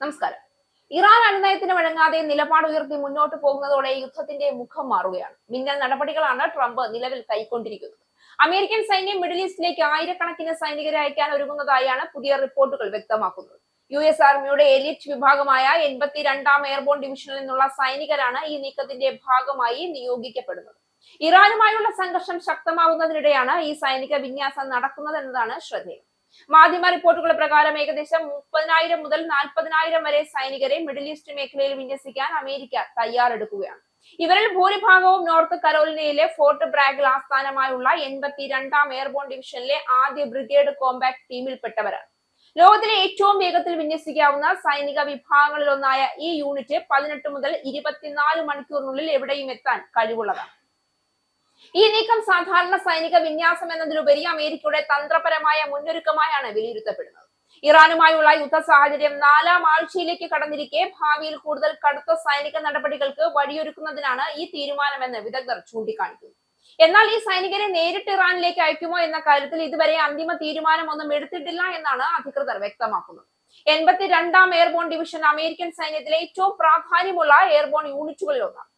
നമസ്കാരം. ഇറാൻ അണുനയത്തിന് വഴങ്ങാതെ നിലപാട് ഉയർത്തി മുന്നോട്ട് പോകുന്നതോടെ യുദ്ധത്തിന്റെ മുഖം മാറുകയാണ്. മിന്നൽ നടപടികളാണ് ട്രംപ് നിലവിൽ കൈക്കൊണ്ടിരിക്കുന്നത്. അമേരിക്കൻ സൈന്യം മിഡിൽ ഈസ്റ്റിലേക്ക് ആയിരക്കണക്കിന് സൈനികരെ അയക്കാൻ ഒരുങ്ങുന്നതായാണ് പുതിയ റിപ്പോർട്ടുകൾ വ്യക്തമാക്കുന്നത്. US ആർമിയുടെ എലിറ്റ് വിഭാഗമായ 82ാം എയർബോൺ ഡിവിഷനിൽ നിന്നുള്ള സൈനികരാണ് ഈ നീക്കത്തിന്റെ ഭാഗമായി നിയോഗിക്കപ്പെടുന്നത്. ഇറാനുമായുള്ള സംഘർഷം ശക്തമാവുന്നതിനിടെയാണ് ഈ സൈനിക വിന്യാസം നടക്കുന്നതെന്നതാണ് ശ്രദ്ധേയം. മാധ്യമ റിപ്പോർട്ടുകൾ പ്രകാരം ഏകദേശം 30,000 മുതൽ 40,000 വരെ സൈനികരെ മിഡിൽ ഈസ്റ്റ് മേഖലയിൽ വിന്യസിക്കാൻ അമേരിക്ക തയ്യാറെടുക്കുകയാണ്. ഇവരിൽ ഭൂരിഭാഗവും നോർത്ത് കരോലിനയിലെ ഫോർട്ട് ബ്രാഗിൽ ആസ്ഥാനമായുള്ള 82ാം എയർബോൺ ഡിവിഷനിലെ ആദ്യ ബ്രിഗേഡ് കോമ്പാക്ട് ടീമിൽപ്പെട്ടവരാണ്. ലോകത്തിലെ ഏറ്റവും വേഗത്തിൽ വിന്യസിക്കാവുന്ന സൈനിക വിഭാഗങ്ങളിലൊന്നായ ഈ യൂണിറ്റ് 18 മുതൽ 24 മണിക്കൂറിനുള്ളിൽ എവിടെയും എത്താൻ കഴിവുള്ളതാണ്. ഈ നീക്കം സാധാരണ സൈനിക വിന്യാസം എന്നതിലുപരി അമേരിക്കയുടെ തന്ത്രപരമായ മുന്നൊരുക്കമായാണ് വിലയിരുത്തപ്പെടുന്നത്. ഇറാനുമായുള്ള യുദ്ധ സാഹചര്യം 4ാം ആഴ്ചയിലേക്ക് കടന്നിരിക്കെ ഭാവിയിൽ കൂടുതൽ കടുത്ത സൈനിക നടപടികൾക്ക് വഴിയൊരുക്കുന്നതിനാണ് ഈ തീരുമാനമെന്ന് വിദഗ്ധർ ചൂണ്ടിക്കാണിക്കുന്നു. എന്നാൽ ഈ സൈനികരെ നേരിട്ട് ഇറാനിലേക്ക് അയക്കുമോ എന്ന കാര്യത്തിൽ ഇതുവരെ അന്തിമ തീരുമാനമൊന്നും എടുത്തിട്ടില്ല എന്നാണ് അധികൃതർ വ്യക്തമാക്കുന്നത്. 82ാം എയർബോൺ ഡിവിഷൻ അമേരിക്കൻ സൈന്യത്തിലെ ഏറ്റവും പ്രാധാന്യമുള്ള എയർബോൺ യൂണിറ്റുകളിൽ ഒന്നാണ്.